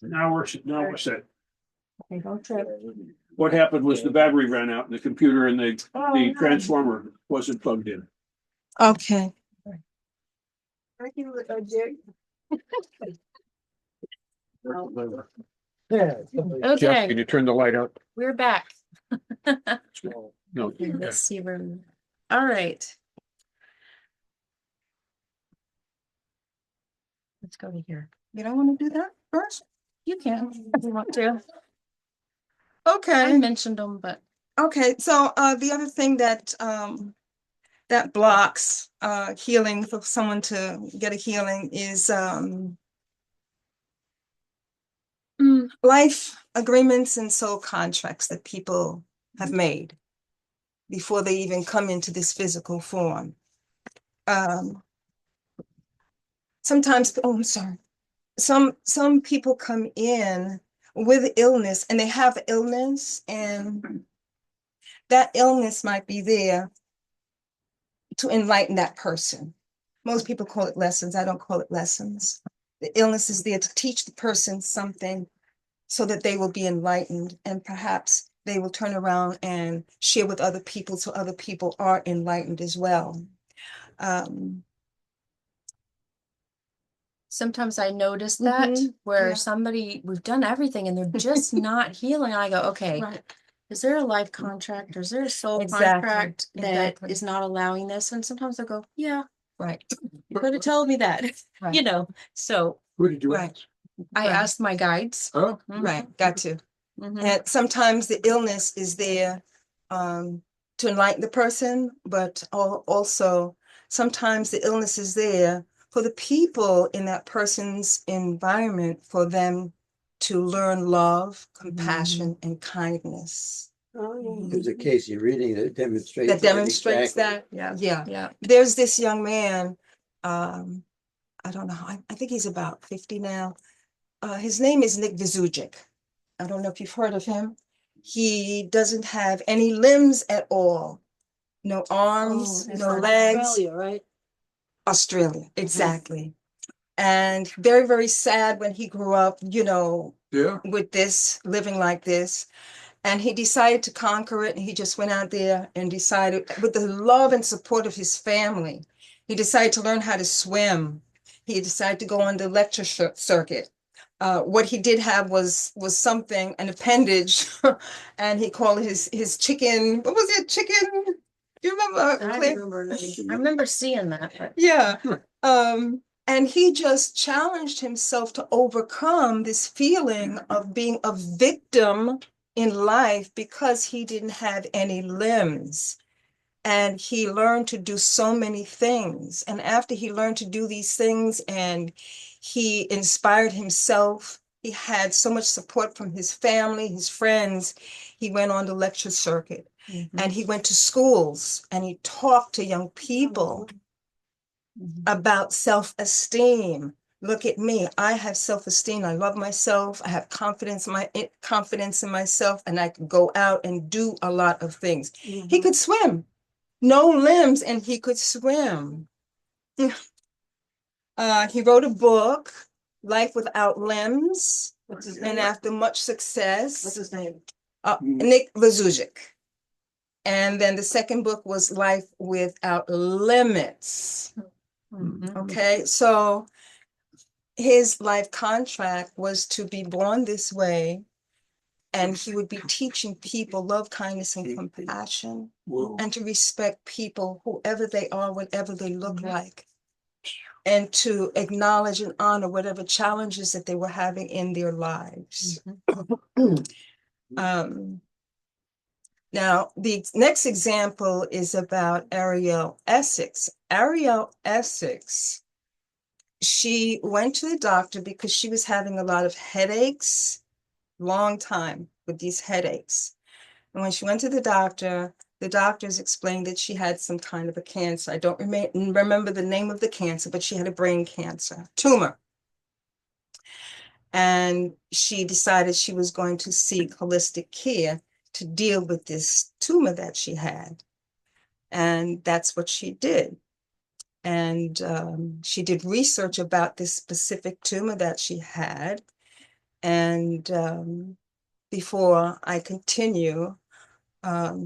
Now we're set. Okay, don't trip. What happened was the battery ran out in the computer and the transformer wasn't plugged in. Okay. Thank you, Jay. Jeff, Okay, can you turn the light out? we're back. No. Okay, let's see where. All right. Let's go to here. You don't want to do that first? You can, if you want to. Okay. I mentioned them, but Okay, so the other thing that that blocks healing for someone to get a healing is life agreements and soul contracts that people have made before they even come into this physical form. Sometimes, oh, I'm sorry. Some people come in with illness and they have illness, and that illness might be there to enlighten that person. Most people call it lessons. I don't call it lessons. The illness is there to teach the person something so that they will be enlightened, and perhaps they will turn around and share with other people so other people are enlightened as well. sometimes I notice that where yeah. somebody, we've done everything and they're just not healing. I go, okay, Right. is there a life contract or is there a soul Exactly, contract that exactly. is not allowing this? And sometimes I go, yeah, Right. you could have told me that, Right. you know, so Who did you Right. ask? I Right. asked my guides. Oh, Right. Got to. Mhm. And sometimes the illness is there to enlighten the person, but also sometimes the illness is there for the people in that person's environment, for them to learn love, compassion, and kindness. There's a case you're reading that demonstrates That demonstrates exactly. that. Yeah. Yeah. There's this young man, I don't know, I think he's about 50 now. His name is Nick Vizujik. I don't know if you've heard of him. He doesn't have any limbs at all. No arms, no legs. Australia, right? Australia, exactly. And very, very sad when he grew up, you know, yeah. with this, living like this. And he decided to conquer it. And he just went out there and decided, with the love and support of his family, he decided to learn how to swim. He decided to go on the lecture circuit. What he did have was something, an appendage, and he called his chicken. What was it? Chicken? Do you remember? I Claire? remember seeing that. But Yeah. And he just challenged himself to overcome this feeling of being a victim in life because he didn't have any limbs. And he learned to do so many things. And after he learned to do these things and he inspired himself, he had so much support from his family, his friends, he went on the lecture circuit. And he went to schools and he talked to young people about self-esteem. Look at me. I have self-esteem. I love myself. I have confidence in myself, and I can go out and do a lot of things. He could swim. No limbs, and he could swim. He wrote a book, Life Without Limbs. what's his And after much success, What's his name? Nick Vizujik. And then the second book was Life Without Limits. Okay, so his life contract was to be born this way, and he would be teaching people love, kindness, and compassion, and to respect people, whoever they are, whatever they look like, and to acknowledge and honor whatever challenges that they were having in their lives. Now, the next example is about Ariel Essex. Ariel Essex, she went to the doctor because she was having a lot of headaches, long time with these headaches. And when she went to the doctors explained that she had some kind of a cancer. I don't remember the name of the cancer, but she had a brain cancer, tumor. And she decided she was going to seek holistic care to deal with this tumor that she had. And that's what she did. And she did research about this specific tumor that she had. And before I continue,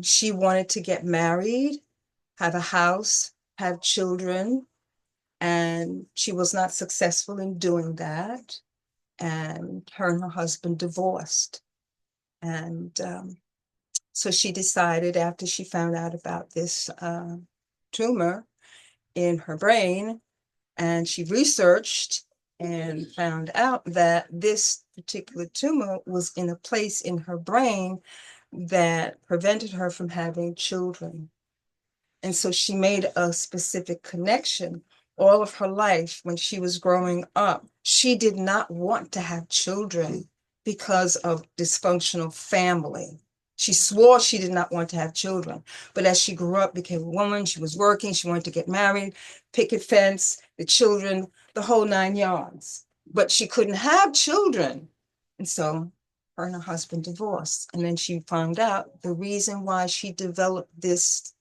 she wanted to get married, have a house, have children, and she was not successful in doing that. And her and her husband divorced. And so she decided, after she found out about this tumor in her brain, and she researched and found out that this particular tumor was in a place in her brain that prevented her from having children. And so she made a specific connection. All of her life, when she was growing up, she did not want to have children because of dysfunctional family. She swore she did not want to have children. But as she grew up, became a woman, she was working, she wanted to get married, picket fence, the children, the whole 9 yards. But she couldn't have children. And so her and her husband divorced. And then she found out the reason why she developed this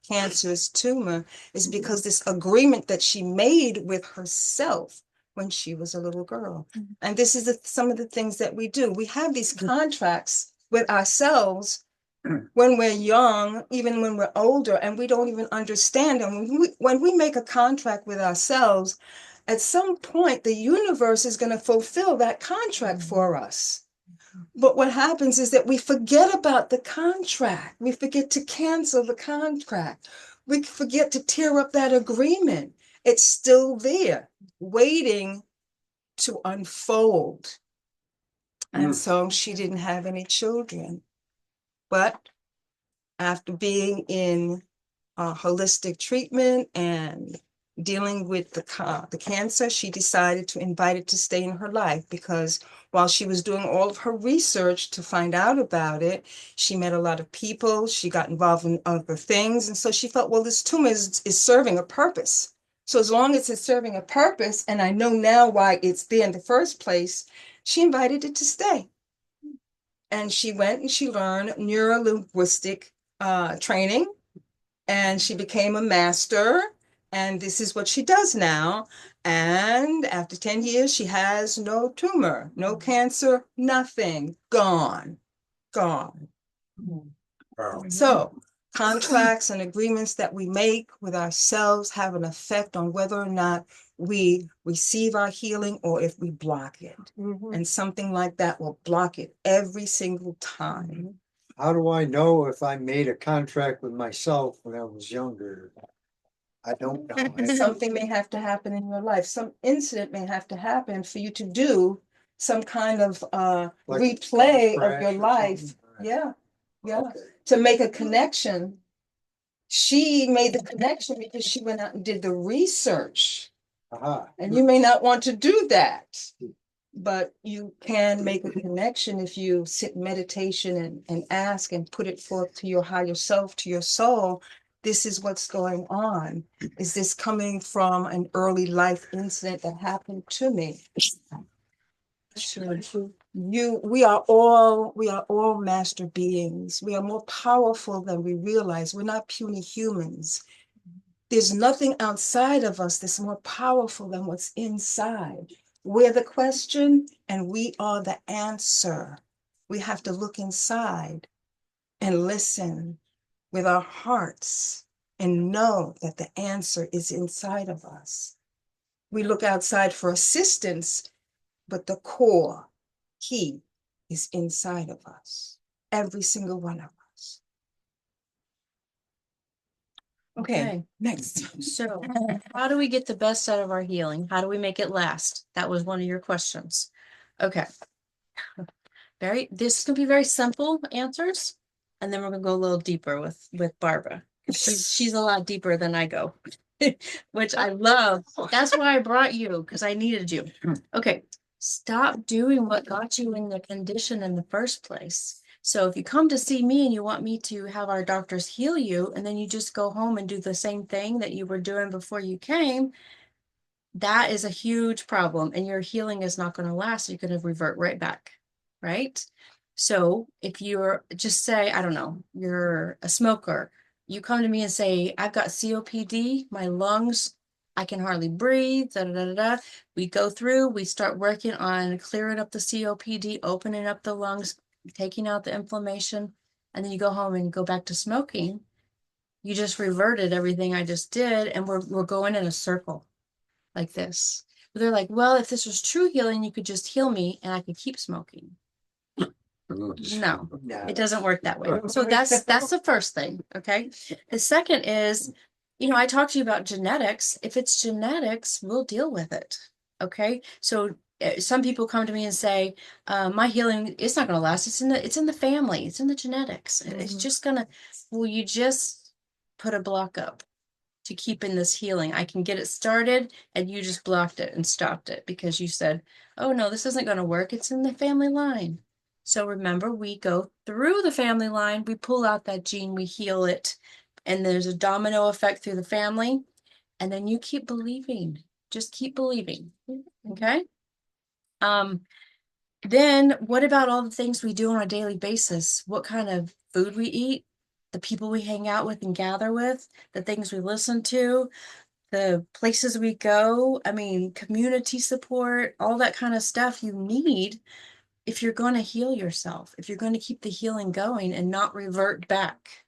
cancerous tumor is because this agreement that she made with herself when she was a little girl. And this is some of the things that we do. We have these contracts with ourselves when we're young, even when we're older, and we don't even understand them. When we make a contract with ourselves, at some point, the universe is going to fulfill that contract for us. But what happens is that we forget about the contract. We forget to cancel the contract. We forget to tear up that agreement. It's still there, waiting to unfold. And so she didn't have any children. But after being in holistic treatment and dealing with the cancer, she decided to invite it to stay in her life, because while she was doing all of her research to find out about it, she met a lot of people, she got involved in other things, and so she felt, well, this tumor is serving a purpose. So as long as it's serving a purpose, and I know now why it's there in the first place, she invited it to stay. And she went and she learned neuro-linguistic training, and she became a master. And this is what she does now. And after 10 years, she has no tumor, no cancer, nothing, gone. So contracts and agreements that we make with ourselves have an effect on whether or not we receive our healing or if we block it. And something like that will block it every single time. How do I know if I made a contract with myself when I was younger? I don't know. Something may have to happen in your life. Some incident may have to happen for you to do some kind of Like replay car of your crash or life. something? Yeah. Okay. To make a connection. She made the connection because she went out and did the research. And you may not want to do that, but you can make a connection if you sit in meditation and ask and put it forth to your higher self, to your soul. This is what's going on. Is this coming from an early life incident that happened to me? Sure. We are all master beings. We are more powerful than we realize. We're not puny humans. There's nothing outside of us that's more powerful than what's inside. We're the question and we are the answer. We have to look inside and listen with our hearts and know that the answer is inside of us. We look outside for assistance, but the core key is inside of us, every single one of us. Okay, next. So how do we get the best out of our healing? How do we make it last? That was one of your questions. Okay. This could be very simple answers. And then we're gonna go a little deeper with Barbara. She's a lot deeper than I go, which I love. That's why I brought you, because I needed you. Okay. Stop doing what got you in the condition in the first place. So if you come to see me and you want me to have our doctors heal you, and then you just go home and do the same thing that you were doing before you came, that is a huge problem. And your healing is not going to last. You're going to revert right back, right? So if you're just say, I don't know, you're a smoker, you come to me and say, I've got COPD, my lungs, I can hardly breathe, da, da, da, da, da. We go through, we start working on clearing up the COPD, opening up the lungs, taking out the inflammation, and then you go home and go back to smoking. You just reverted everything I just did, and we're going in a circle like this. But they're like, well, if this was true healing, you could just heal me and I could keep smoking. No, No. it doesn't work that way. So that's the first thing. Okay. The second is, I talked to you about genetics. If it's genetics, we'll deal with it. Okay. So some people come to me and say, my healing, it's not going to last. It's in the family. It's in the genetics. It's just gonna, will you just put a block up to keeping this healing? I can get it started and you just blocked it and stopped it because you said, oh no, this isn't going to work. It's in the family line. So remember, we go through the family line, we pull out that gene, we heal it, and there's a domino effect through the family. And then you keep believing, just keep believing. Okay. Then what about all the things we do on a daily basis? What kind of food we eat, the people we hang out with and gather with, the things we listen to, the places we go. I mean, community support, all that kind of stuff you need if you're going to heal yourself, if you're going to keep the healing going and not revert back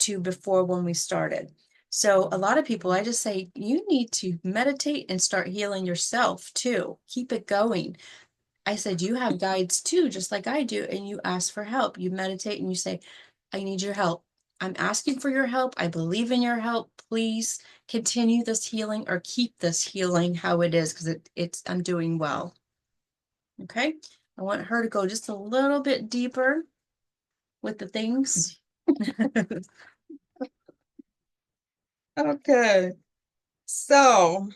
to before when we started. So a lot of people, I just say, you need to meditate and start healing yourself too. Keep it going. I said, you have guides too, just like I do. And you ask for help. You meditate and you say, I need your help. I'm asking for your help. I believe in your help. Please continue this healing or keep this healing how it is, because I'm doing well. Okay. I want her to go just a little bit deeper with the things. Okay. So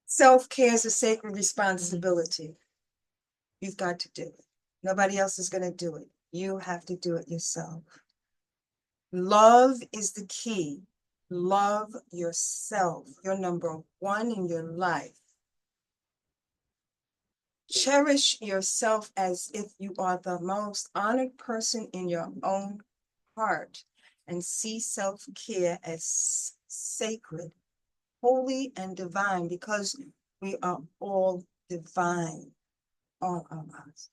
self-care is a sacred responsibility. You've got to do it. Nobody else is going to do it. You have to do it yourself. Love is the key. Love yourself. You're number one in your life. Cherish yourself as if you are the most honored person in your own heart, and see self-care as sacred, holy, and divine, because we are all divine, all of us.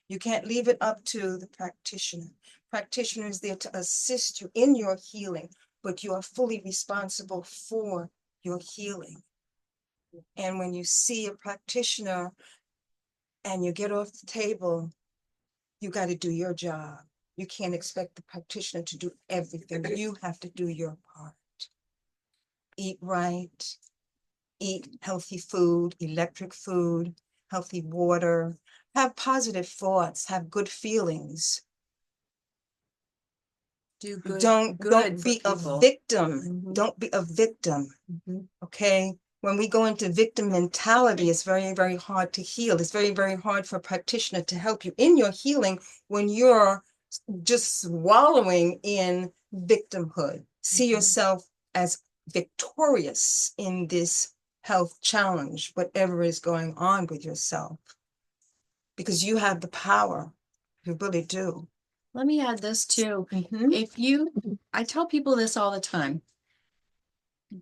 You can't leave it up to the practitioner. Practitioner is there to assist you in your healing, but you are fully responsible for your healing. And when you see a practitioner and you get off the table, you got to do your job. You can't expect the practitioner to do everything. You have to do your part. Eat right, eat healthy food, electric food, healthy water, have positive thoughts, have good feelings. Do good. Don't for be a people. victim. Don't be a victim. Okay. When we go into victim mentality, it's very, very hard to heal. It's very, very hard for a practitioner to help you in your healing when you're just wallowing in victimhood. See yourself as victorious in this health challenge, whatever is going on with yourself, because you have the power. You really do. Let me add this too. I tell people this all the time.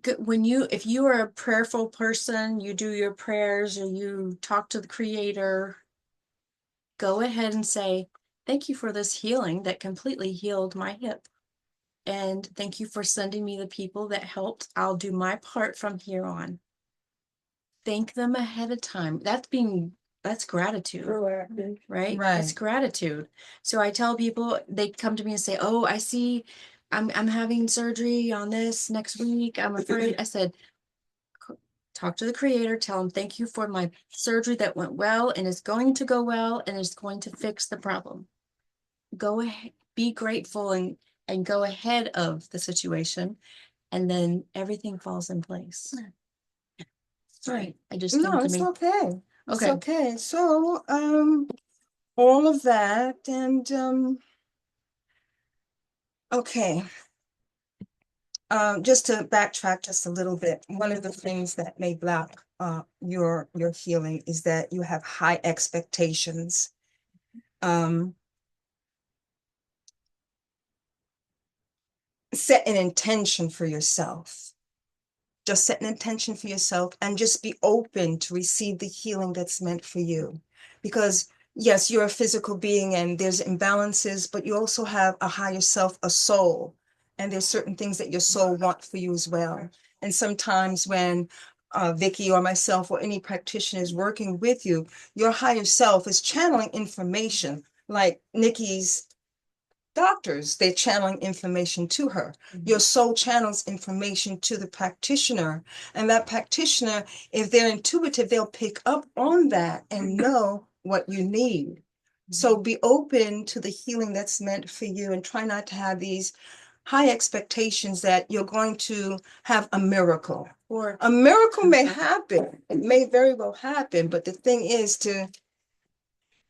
If you are a prayerful person, you do your prayers or you talk to the Creator, go ahead and say, thank you for this healing that completely healed my hip. And thank you for sending me the people that helped. I'll do my part from here on. Thank them ahead of time. That's gratitude, right? That's gratitude. So I tell people, they come to me and say, oh, I see I'm having surgery on this next week. I'm afraid. I said, talk to the Creator, tell him, thank you for my surgery that went well and is going to go well and is going to fix the problem. Go ahead, be grateful and go ahead of the situation, and then everything falls in place. Right. I just No, came to it's me. okay. It's Okay. okay. So, all of that and okay. Just to backtrack just a little bit, one of the things that may block your healing is that you have high expectations. set an intention for yourself. Just set an intention for yourself and just be open to receive the healing that's meant for you. Because yes, you're a physical being and there's imbalances, but you also have a higher self, a soul. And there's certain things that your soul wants for you as well. And sometimes when Vicky or myself or any practitioner is working with you, your higher self is channeling information, like Nikki's doctors, they're channeling information to her. Your soul channels information to the practitioner, and that practitioner, if they're intuitive, they'll pick up on that and know what you need. So be open to the healing that's meant for you and try not to have these high expectations that you're going to have a miracle. Or a miracle may happen. It may very well happen, but the thing is to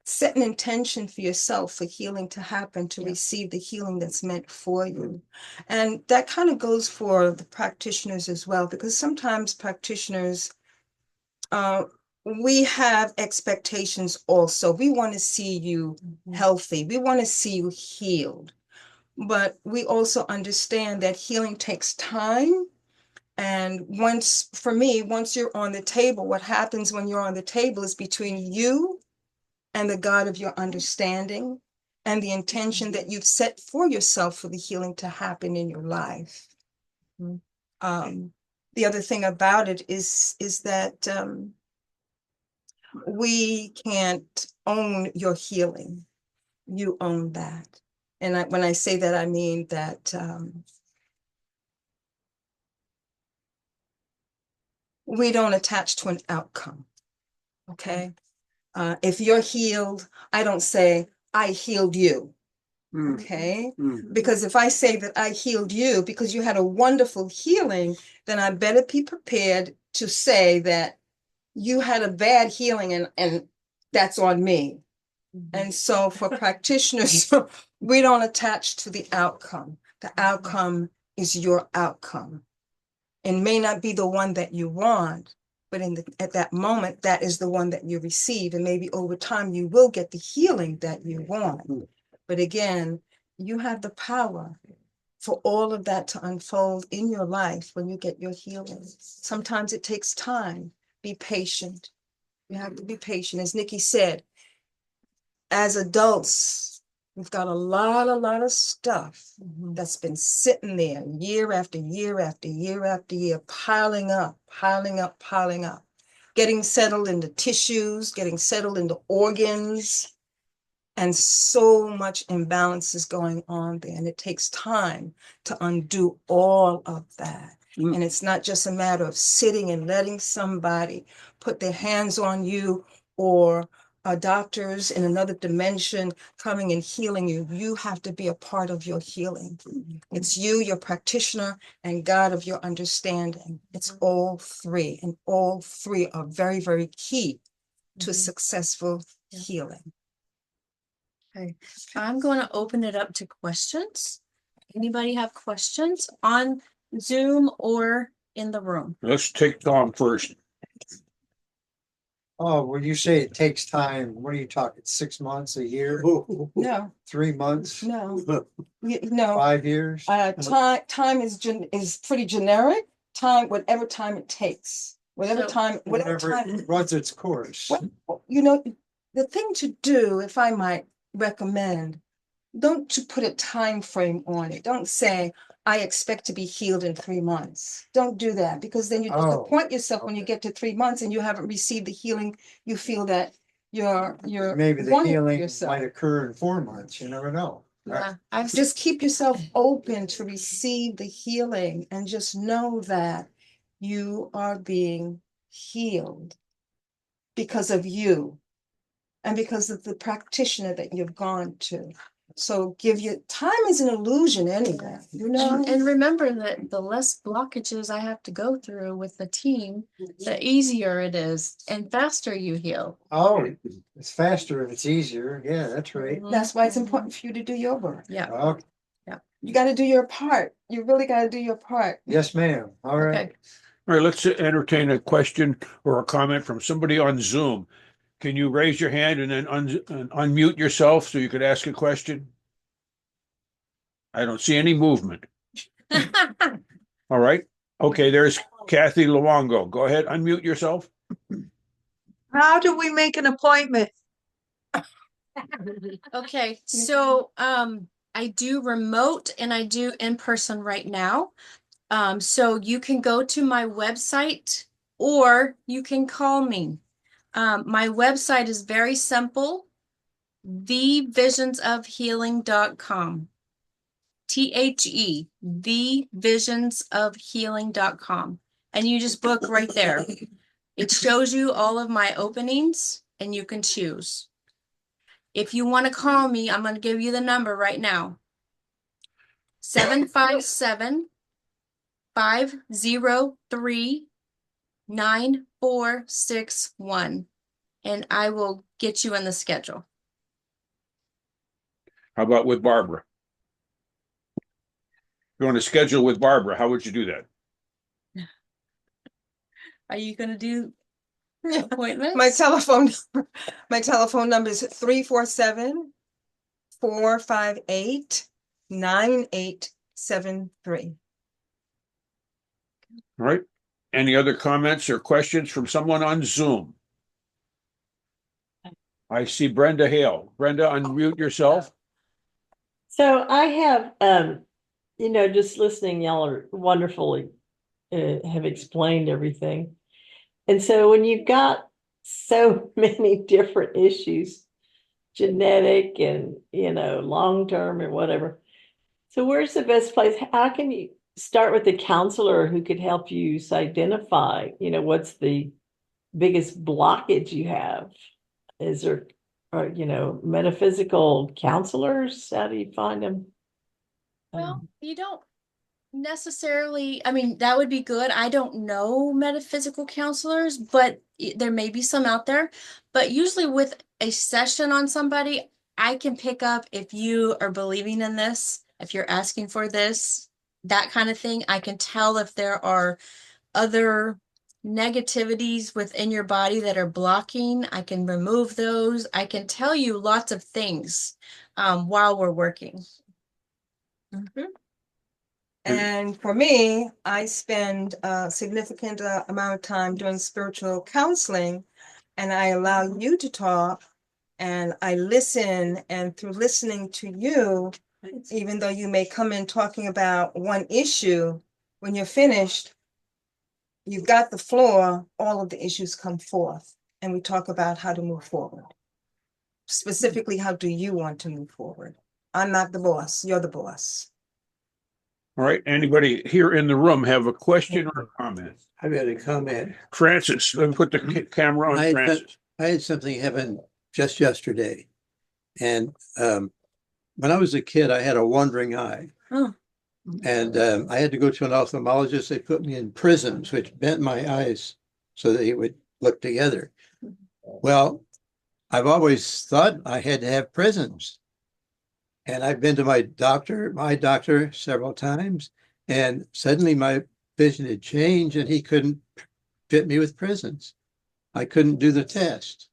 set an intention for yourself for healing to happen, to receive the healing that's meant for you. And that kind of goes for the practitioners as well, because sometimes practitioners, we have expectations also. We want to see you healthy. We want to see you healed. But we also understand that healing takes time. And for me, once you're on the table, what happens when you're on the table is between you and the God of your understanding and the intention that you've set for yourself for the healing to happen in your life. The other thing about it is that we can't own your healing. You own that. And when I say that, I mean that we don't attach to an outcome, okay? If you're healed, I don't say, I healed you, okay? Because if I say that I healed you because you had a wonderful healing, then I better be prepared to say that you had a bad healing and that's on me. And so for practitioners, we don't attach to the outcome. The outcome is your outcome. It may not be the one that you want, but at that moment, that is the one that you receive. And maybe over time, you will get the healing that you want. But again, you have the power for all of that to unfold in your life when you get your healing. Sometimes it takes time. Be patient. You have to be patient. As Nikki said, as adults, we've got a lot of stuff that's been sitting there year after year after year after year, piling up, getting settled into tissues, getting settled into organs, and so much imbalance is going on there. And it takes time to undo all of that. And it's not just a matter of sitting and letting somebody put their hands on you or doctors in another dimension coming and healing you. You have to be a part of your healing. It's you, your practitioner, and God of your understanding. It's all three, and all three are very, very key to successful healing. Okay, I'm going to open it up to questions. Anybody have questions on Zoom or in the room? Let's take Tom first. Oh, when you say it takes time, what are you talking, 6 months, a year, No, 3 months, no, no. 5 years? Time is pretty generic. Time, whatever time it takes, whatever time Whatever it runs its course. you know, the thing to do, if I might recommend, don't to put a time frame on it. Don't say, I expect to be healed in 3 months. Don't do that, because then you disappoint yourself when you get to 3 months and you haven't received the healing you feel that you're Maybe the wanting healing yourself. might occur in 4 months, you never know. Yeah, Just keep yourself open to receive the healing and just know that you are being healed because of you and because of the practitioner that you've gone to. So time is an illusion anyway, you know? and remember that the less blockages I have to go through with the team, the easier it is and faster you heal. Oh, it's faster and it's easier. Yeah, that's right. That's why it's important for you to do your work. Yeah. Okay. You got to do your part. You really got to do your part. Yes, ma'am. All right. Okay. All right, let's entertain a question or a comment from somebody on Zoom. Can you raise your hand and then unmute yourself so you could ask a question? I don't see any movement. All right. Okay, there's Kathy Luongo. Go ahead, unmute yourself. How do we make an appointment? Okay, so I do remote and I do in person right now. So you can go to my website or you can call me. My website is very simple, thevisionsofhealing.com. thevisionsofhealing.com. And you just book right there. It shows you all of my openings and you can choose. If you want to call me, I'm going to give you the number right now. 757-503-9461. And I will get you in the schedule. How about with Barbara? If you want to schedule with Barbara, how would you do that? Are you going to do appointments? My telephone number is 347-458-9873. All right. Any other comments or questions from someone on Zoom? I see Brenda Hale. Brenda, unmute yourself. So I have, just listening, y'all are wonderfully have explained everything. And so when you've got so many different issues, genetic and, long-term or whatever. So where's the best place? How can you start with a counselor who could help you identify, what's the biggest blockage you have? Is there, metaphysical counselors? How do you find them? Well, you don't necessarily, that would be good. I don't know metaphysical counselors, but there may be some out there. But usually with a session on somebody, I can pick up if you are believing in this, if you're asking for this, that kind of thing. I can tell if there are other negativities within your body that are blocking. I can remove those. I can tell you lots of things while we're working. Mhm. And for me, I spend a significant amount of time doing spiritual counseling, and I allow you to talk, and I listen, and through listening to you, even though you may come in talking about one issue, when you're finished, you've got the floor, all of the issues come forth, and we talk about how to move forward. Specifically, how do you want to move forward? I'm not the boss, you're the boss. All right. Anybody here in the room have a question or a comment? I've got a comment. Francis, let me put the camera on Francis. I had something happen just yesterday. And when I was a kid, I had a wandering eye. Oh. And I had to go to an ophthalmologist. They put me in prisms, which bent my eyes so that they would look together. Well, I've always thought I had to have prisms. And I've been to my doctor several times, and suddenly my vision had changed and he couldn't fit me with prisms. I couldn't do the test.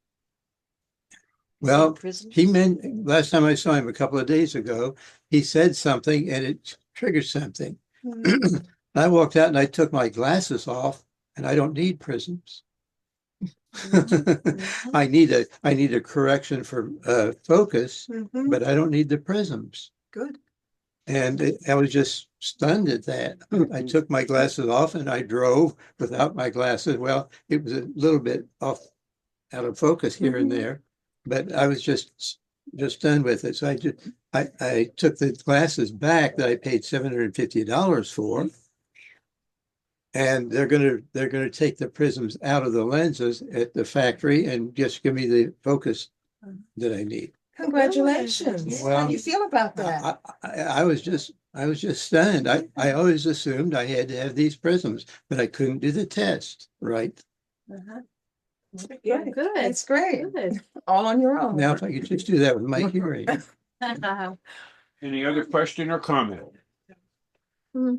Well, last time I saw him a couple of days ago, he said something and it triggered something. Mm-hmm. I walked out and I took my glasses off, and I don't need prisms. I need a correction for focus, Mhm. but I don't need the prisms. Good. And I was just stunned at that. I took my glasses off and I drove without my glasses. Well, it was a little bit out of focus here and there, but I was just done with it. So I took the glasses back that I paid $750 for. And they're gonna take the prisms out of the lenses at the factory and just give me the focus that I need. Congratulations. Well, How do you feel about that? I was just stunned. I always assumed I had to have these prisms, but I couldn't do the test, right? Uh-huh. Good. That's great. Good. All on your own. Now, if I could just do that with my hearing. Any other question or comment? Hmm.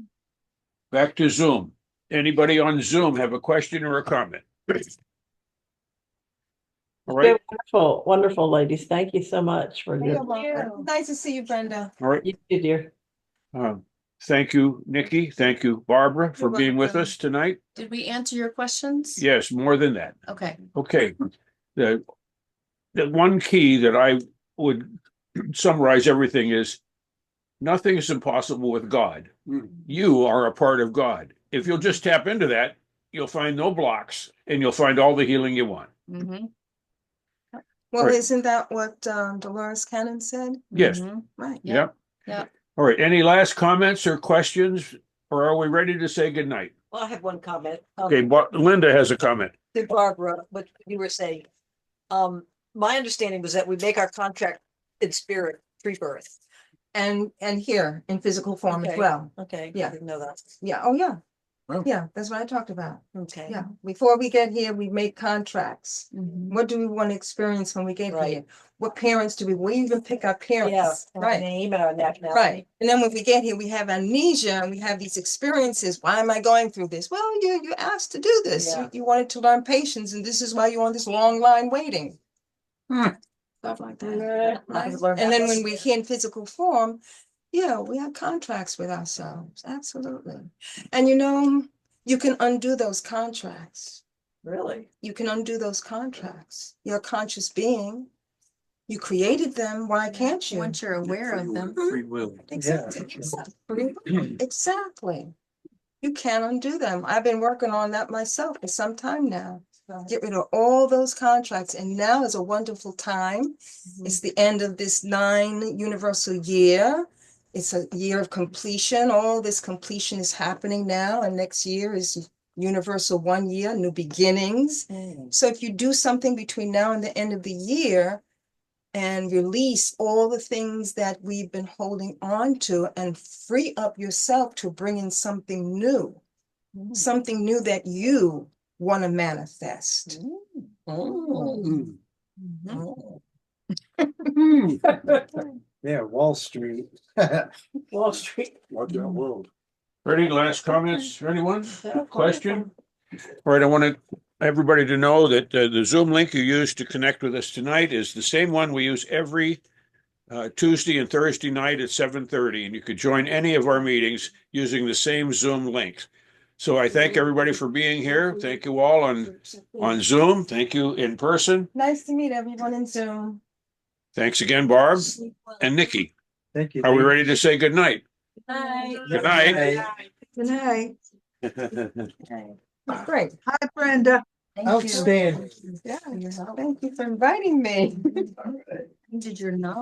Back to Zoom. Anybody on Zoom have a question or a comment? All right. Wonderful, wonderful, ladies. Thank you so much for You're your, welcome. Nice to see you, Brenda. All right. you too, dear. Thank you, Nikki. Thank you, Barbara, for You're being with welcome. us tonight. Did we answer your questions? Yes, more than that. Okay. Okay. The one key that I would summarize everything is nothing is impossible with God. You are a part of God. If you'll just tap into that, you'll find no blocks and you'll find all the healing you want. Mm-hmm. Well, Right. isn't that what Dolores Cannon said? Yes. Right. Yep. Yeah. All right. Any last comments or questions, or are we ready to say goodnight? Well, I have one comment. Okay, Linda has a comment. To Barbara, what you were saying. My understanding was that we make our contract in spirit pre-birth. And here in physical form as Okay. well. Okay. Yeah. I didn't know that. Yeah. Oh, yeah. Well. Yeah, that's what I talked about. Okay. Yeah. Before we get here, we make contracts. Mhm. What do we want to experience when we get Right. here? What parents do we even pick our Yeah. parents? And Right. name and our nationality. Right. And then when we get here, we have amnesia and we have these experiences. Why am I going through this? Well, you asked to do this. Yeah. You wanted to learn patience, and this is why you're on this long line waiting. Stuff like that. I Right? would learn And that then when lesson. we're here in physical form, yeah, we have contracts with ourselves. Absolutely. And you can undo those contracts. Really? You can undo those contracts. You're a conscious being. You created them. Why can't you? Once you're aware of them. Free will. Exactly. Exactly. You can't undo them. I've been working on that myself for some time now. Get rid of all those contracts. And now is a wonderful time. It's the end of this 9 universal year. It's a year of completion. All this completion is happening now. And next year is universal 1 year, new beginnings. So if you do something between now and the end of the year and release all the things that we've been holding on to and free up yourself to bring in something new that you want to manifest. Mhm. Yeah, Wall Street. Wall Street. Watch that world. Ready? Last comments? Anyone? Question? All right. I want everybody to know that the Zoom link you used to connect with us tonight is the same one we use every Tuesday and Thursday night at 7:30, and you could join any of our meetings using the same Zoom link. So I thank everybody for being here. Thank you all on Zoom. Thank you in person. Nice to meet everyone in Zoom. Thanks again, Barb and Nikki. Thank you. Are we ready to say goodnight? Bye. Good night. Good night. Great. Hi, Brenda. Thank you. Outstanding. Yeah. Thank you for inviting me. Did your knowledge.